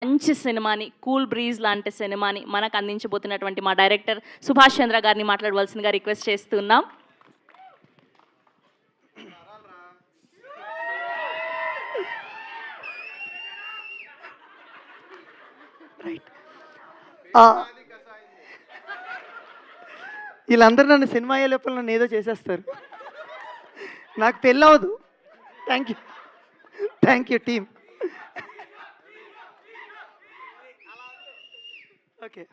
మంచి సినిమాని 'cool breeze' లాంటి సినిమాని మనకు అందించబోతున్నటువంటి మా డైరెక్టర్ సుభాష్ చంద్ర గారిని మాట్లాడవలసిందిగా రిక్వెస్ట్ చేస్తున్నాం. రైట్. వీళ్ళందరూ నన్ను సినిమా అయ్యే లోపల నన్ను ఏదో చేసేస్తారు. నాకు పెళ్ళవదు. Thank you team. ఓకే,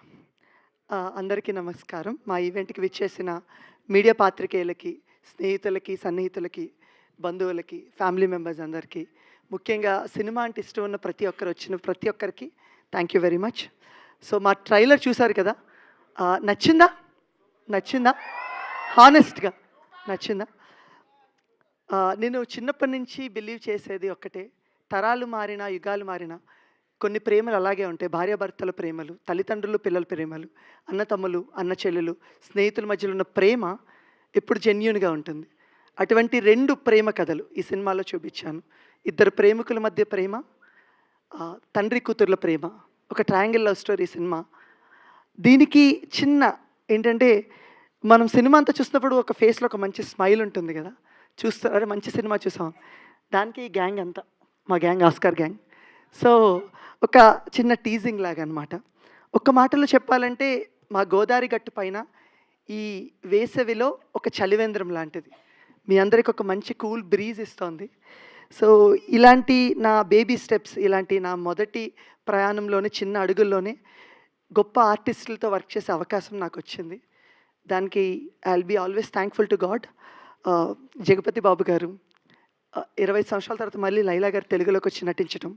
అందరికీ నమస్కారం. మా ఈవెంట్కి విచ్చేసిన మీడియా పాత్రికేయులకి, స్నేహితులకి, సన్నిహితులకి, బంధువులకి, ఫ్యామిలీ మెంబర్స్ అందరికీ, ముఖ్యంగా సినిమా అంటే ఇష్టం ఉన్న వచ్చిన ప్రతి ఒక్కరికి thank you very much. So మా ట్రైలర్ చూసారు కదా, నచ్చిందా హానెస్ట్గా నచ్చిందా? నేను చిన్నప్పటి నుంచి బిలీవ్ చేసేది ఒక్కటే, తరాలు మారినా యుగాలు మారినా కొన్ని ప్రేమలు అలాగే ఉంటాయి. భార్యాభర్తల ప్రేమలు, తల్లిదండ్రులు పిల్లల ప్రేమలు, అన్నతమ్ములు అన్న చెల్లెలు, స్నేహితుల మధ్యలో ఉన్న ప్రేమ ఎప్పుడు జెన్యూన్గా ఉంటుంది. అటువంటి 2 ప్రేమ కథలు ఈ సినిమాలో చూపించాను. ఇద్దరు ప్రేమికుల మధ్య ప్రేమ, తండ్రి కూతుర్ల ప్రేమ, ఒక ట్రయాంగిల్ లవ్ స్టోరీ సినిమా. దీనికి చిన్న ఏంటంటే, మనం సినిమా అంతా చూసినప్పుడు ఒక ఫేస్లో ఒక మంచి స్మైల్ ఉంటుంది కదా, అరే మంచి సినిమా చూసాం. దానికి ఈ గ్యాంగ్ అంతా మా గ్యాంగ్, ఆస్కార్ గ్యాంగ్. సో ఒక చిన్న టీజింగ్ లాగా అనమాట. ఒక్క మాటలో చెప్పాలంటే, మా గోదావరి గట్టు పైన ఈ వేసవిలో ఒక చలివేంద్రం లాంటిది. మీ అందరికి ఒక మంచి కూల్ బ్రీజ్ ఇస్తోంది. సో ఇలాంటి నా బేబీ స్టెప్స్, ఇలాంటి నా మొదటి ప్రయాణంలోనే చిన్న అడుగుల్లోనే గొప్ప ఆర్టిస్టులతో వర్క్ చేసే అవకాశం నాకు వచ్చింది. దానికి I will be always thankful to God. Jagapathi Babu గారు 20 సంవత్సరాల తర్వాత మళ్ళీ లైలా గారు తెలుగులోకి వచ్చి నటించడం,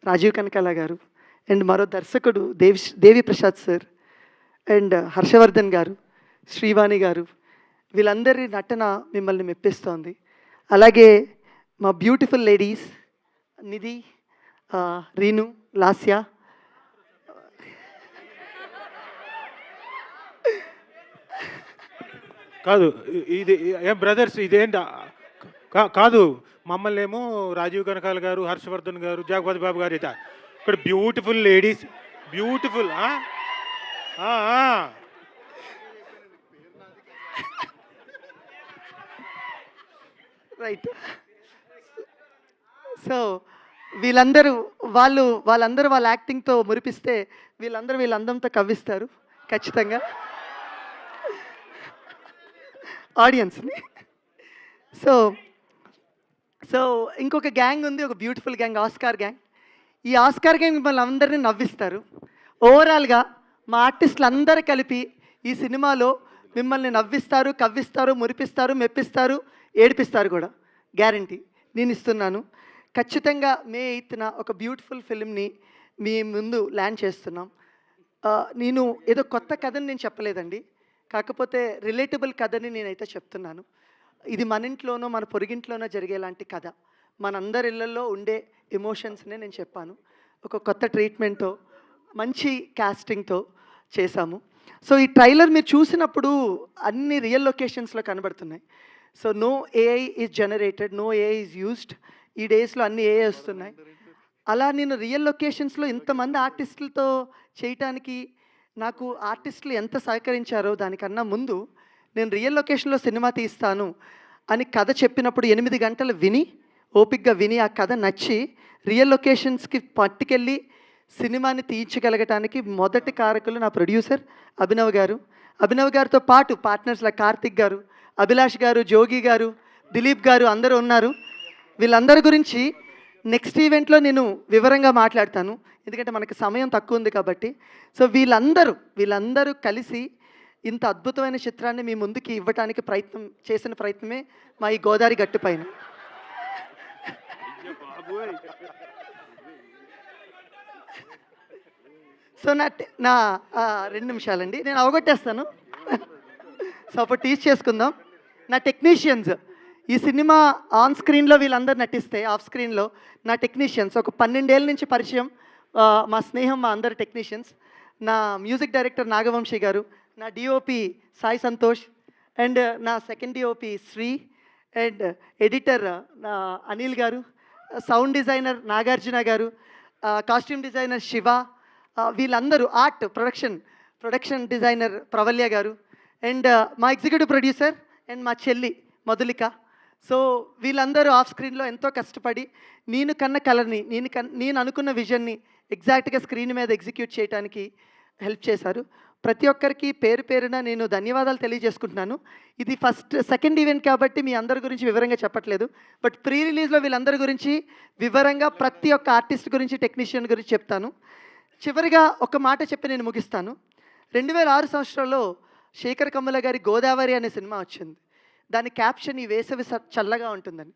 రాజీవ్ కనకాల గారు, అండ్ మరో దర్శకుడు దేవి ప్రసాద్ సార్, అండ్ హర్షవర్ధన్ గారు, శ్రీవాణి గారు, వీళ్ళందరి నటన మిమ్మల్ని మెప్పిస్తోంది. అలాగే మా బ్యూటిఫుల్ లేడీస్ నిధి, రీను, లాస్య, కాదు ఇది ఏం బ్రదర్స్ ఇదేంటి కాదు, మమ్మల్ని ఏమో రాజీవ్ కనకాల గారు, హర్షవర్ధన్ గారు, జగపతి బాబు గారు అయితే ఇక్కడ beautiful ladies, beautiful right. So వీళ్ళందరూ వాళ్ళ యాక్టింగ్తో మురిపిస్తే వీళ్ళ అందంతో కవ్విస్తారు ఖచ్చితంగా ఆడియన్స్ని. సో సో ఇంకొక గ్యాంగ్ ఉంది, ఒక బ్యూటిఫుల్ గ్యాంగ్, ఆస్కార్ గ్యాంగ్. ఈ ఆస్కార్ గ్యాంగ్ మిమ్మల్ని అందరినీ నవ్విస్తారు. ఓవరాల్గా మా ఆర్టిస్టులు అందరూ కలిపి ఈ సినిమాలో మిమ్మల్ని నవ్విస్తారు, కవ్విస్తారు, మురిపిస్తారు, మెప్పిస్తారు, ఏడిపిస్తారు కూడా. గ్యారంటీ నేను ఇస్తున్నాను. ఖచ్చితంగా మే 8న ఒక బ్యూటిఫుల్ ఫిల్మ్ని మీ ముందు ల్యాండ్ చేస్తున్నాం. నేను ఏదో కొత్త కథని నేను చెప్పలేదండి, కాకపోతే రిలేటబుల్ కథని నేనైతే చెప్తున్నాను. ఇది మన ఇంట్లోనో మన పొరుగింట్లోనో జరిగేలాంటి కథ, మనందరి ఇళ్ళల్లో ఉండే ఎమోషన్స్నే నేను చెప్పాను. ఒక కొత్త ట్రీట్మెంట్తో, మంచి కాస్టింగ్తో చేశాము. సో ఈ ట్రైలర్ మీరు చూసినప్పుడు అన్ని రియల్ లొకేషన్స్లో కనబడుతున్నాయి. So no AI is generated, no AI is used. ఈ డేస్లో అన్ని ఏఐ వస్తున్నాయి. అలా నేను రియల్ లొకేషన్స్లో ఇంతమంది ఆర్టిస్టులతో చేయటానికి నాకు ఆర్టిస్టులు ఎంత సహకరించారో దానికన్నా ముందు, నేను రియల్ లొకేషన్లో సినిమా తీస్తాను అని కథ చెప్పినప్పుడు 8 గంటలు ఓపిక్గా విని ఆ కథ నచ్చి రియల్ లొకేషన్స్కి పట్టుకెళ్ళి సినిమాని తీయించగలగటానికి మొదటి కారకులు నా ప్రొడ్యూసర్ అభినవ్ గారు. అభినవ్ గారితో పాటు పార్ట్నర్స్ల కార్తిక్ గారు, అభిలాష్ గారు, జోగి గారు, దిలీప్ గారు అందరూ ఉన్నారు. వీళ్ళందరి గురించి నెక్స్ట్ ఈవెంట్లో నేను వివరంగా మాట్లాడతాను, ఎందుకంటే మనకి సమయం తక్కువ ఉంది కాబట్టి. సో వీళ్ళందరూ కలిసి ఇంత అద్భుతమైన చిత్రాన్ని మీ ముందుకి ఇవ్వటానికి చేసిన ప్రయత్నమే మా ఈ గోదావరి గట్టు పైన. సో నా 2 నిమిషాలండి, నేను అవగొట్టేస్తాను. సో అప్పుడు టీచ్ చేసుకుందాం. నా టెక్నీషియన్స్, ఈ సినిమా ఆన్ స్క్రీన్లో వీళ్ళందరూ నటిస్తే ఆఫ్ స్క్రీన్లో నా టెక్నీషియన్స్ ఒక 12 ఏళ్ళ నుంచి పరిచయం, మా స్నేహం, మా అందరి టెక్నీషియన్స్. నా మ్యూజిక్ డైరెక్టర్ నాగవంశీ గారు, నా డిఓపి సాయి సంతోష్, అండ్ నా second DOP Sri, and editor Anil గారు, సౌండ్ డిజైనర్ నాగార్జున గారు, కాస్ట్యూమ్ డిజైనర్ శివ, వీళ్ళందరూ ఆర్ట్ ప్రొడక్షన్ డిజైనర్ ప్రవల్య గారు, అండ్ మా ఎగ్జిక్యూటివ్ ప్రొడ్యూసర్ అండ్ మా చెల్లి మధులిక. సో వీళ్ళందరూ ఆఫ్ స్క్రీన్లో ఎంతో కష్టపడి నేను కన్న కలర్ని, నేను అనుకున్న విజన్ని ఎగ్జాక్ట్గా స్క్రీన్ మీద ఎగ్జిక్యూట్ చేయడానికి హెల్ప్ చేశారు. ప్రతి ఒక్కరికి పేరు పేరున నేను ధన్యవాదాలు తెలియజేసుకుంటున్నాను. ఇది సెకండ్ ఈవెంట్ కాబట్టి మీ అందరి గురించి వివరంగా చెప్పట్లేదు, బట్ ప్రీ రిలీజ్లో వీళ్ళందరి గురించి వివరంగా ప్రతి ఒక్క ఆర్టిస్ట్ గురించి, టెక్నీషియన్ గురించి చెప్తాను. చివరిగా ఒక మాట చెప్పి నేను ముగిస్తాను. 2006 సంవత్సరంలో శేఖర్ కమ్ముల గారి గోదావరి అనే సినిమా వచ్చింది. దాని క్యాప్షన్ ఈ వేసవి చల్లగా ఉంటుందని.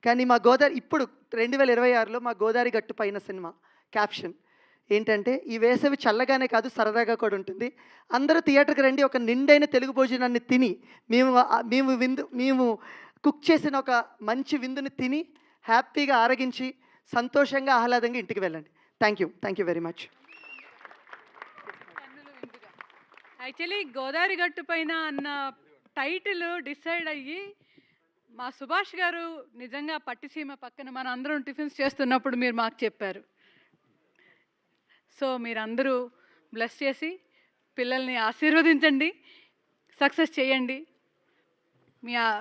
కానీ మా గోదావరి ఇప్పుడు 2026లో మా గోదావరి గట్టు పైన సినిమా క్యాప్షన్ ఏంటంటే, ఈ వేసవి చల్లగానే కాదు సరదాగా కూడా ఉంటుంది. అందరూ థియేటర్కి రండి, ఒక నిండైన తెలుగు భోజనాన్ని తిని మేము కుక్ చేసిన ఒక మంచి విందుని తిని హ్యాపీగా ఆరగించి సంతోషంగా ఆహ్లాదంగా ఇంటికి వెళ్ళండి. Thank you very much. Actually Godavari గట్టు పైన అన్న టైటిల్ డిసైడ్ అయ్యి మా సుభాష్ గారు నిజంగా పట్టిసీమ పక్కన మన అందరం టిఫిన్స్ చేస్తున్నప్పుడు మీరు మాకు చెప్పారు. సో మీరందరూ బ్లెస్ చేసి పిల్లల్ని ఆశీర్వదించండి, సక్సెస్ చేయండి.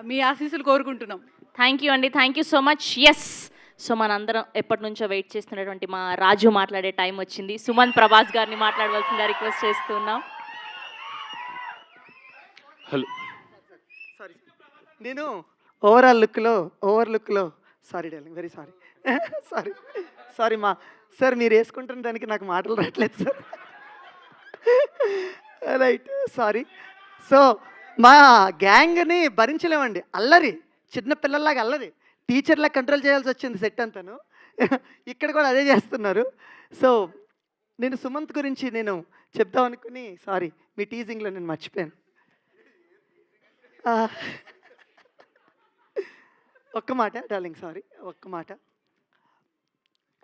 మీ ఆశీస్సులు కోరుకుంటున్నాం. థ్యాంక్ యూ అండి, thank you so much. Yes, so మనందరం ఎప్పటి నుంచో వెయిట్ చేస్తున్నటువంటి మా రాజు మాట్లాడే టైం వచ్చింది. సుమన్ ప్రభాస్ గారిని మాట్లాడవలసిందిగా రిక్వెస్ట్ చేస్తున్నాం. హలో, సారీ, నేను ఓవర్ లుక్లో సారీ డార్లింగ్, వెరీ సారీ మా సార్, మీరు వేసుకుంటున్న దానికి నాకు మాటలు రావట్లేదు సార్. Right, sorry. సో మా గ్యాంగ్ని భరించలేమండి, అల్లరి, చిన్న పిల్లల్లాగా అల్లరి, టీచర్లా కంట్రోల్ చేయాల్సి వచ్చింది సెట్ అంతాను. ఇక్కడ కూడా అదే చేస్తున్నారు. సో నేను సుమంత్ గురించి నేను చెప్దాం అనుకుని, సారీ మీ టీజింగ్లో నేను మర్చిపోయాను. ఒక్క మాట డార్లింగ్, సారీ, ఒక్క మాట.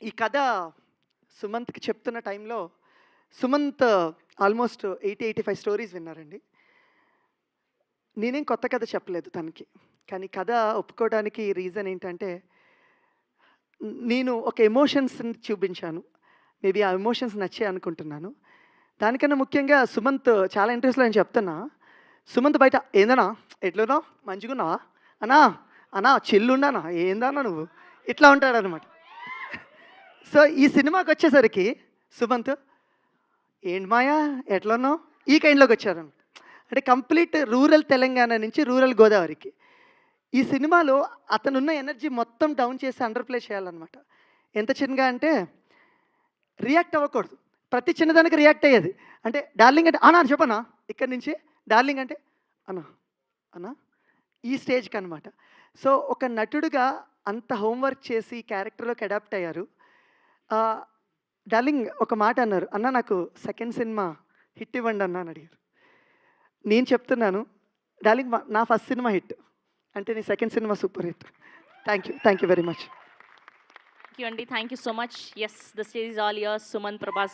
ఈ కథ సుమంత్కి చెప్తున్న టైంలో సుమంత్ ఆల్మోస్ట్ 80-85 స్టోరీస్ విన్నారండి. నేనేం కొత్త కథ చెప్పలేదు తనకి, కానీ కథ ఒప్పుకోవడానికి రీజన్ ఏంటంటే, నేను ఒక ఎమోషన్స్ని చూపించాను. మేబీ ఆ ఎమోషన్స్ నచ్చే అనుకుంటున్నాను. దానికన్నా ముఖ్యంగా సుమంత్ చాలా ఇంట్రెస్ట్లో నేను చెప్తున్నా. సుమంత్ బయట ఏందన్నా, ఎట్లున్నా, మంచిగున్నా అన్నా చిల్లుండానా, ఏందన్నా నువ్వు, ఇట్లా ఉంటాడనమాట. సో ఈ సినిమాకి వచ్చేసరికి సుమంత్ ఏంటి మాయా ఎట్లున్నావు, ఈ కైండ్లోకి వచ్చారు. అంటే కంప్లీట్ రూరల్ తెలంగాణ నుంచి రూరల్ గోదావరికి. ఈ సినిమాలో అతనున్న ఎనర్జీ మొత్తం డౌన్ చేసి అండర్ ప్లే చేయాలన్నమాట. ఎంత చిన్నగా అంటే రియాక్ట్ అవ్వకూడదు, ప్రతి చిన్నదానికి రియాక్ట్ అయ్యేది. అంటే డార్లింగ్ అంటే అన్నా చెప్పనా, ఇక్కడి నుంచి డార్లింగ్ అంటే అన్నా ఈ స్టేజ్కి అనమాట. సో ఒక నటుడుగా అంత హోంవర్క్ చేసి క్యారెక్టర్లోకి అడాప్ట్ అయ్యారు. డార్లింగ్ ఒక మాట అన్నారు, అన్న నాకు సెకండ్ సినిమా హిట్ ఇవ్వండి అన్న అని అడిగారు. నేను చెప్తున్నాను డార్లింగ్, నా ఫస్ట్ సినిమా హిట్ అంటే నీ second cinema super hit. Thank you very much. Thank you అండి, thank you so much. Yes, the stage is all yours. Suman Prabhas.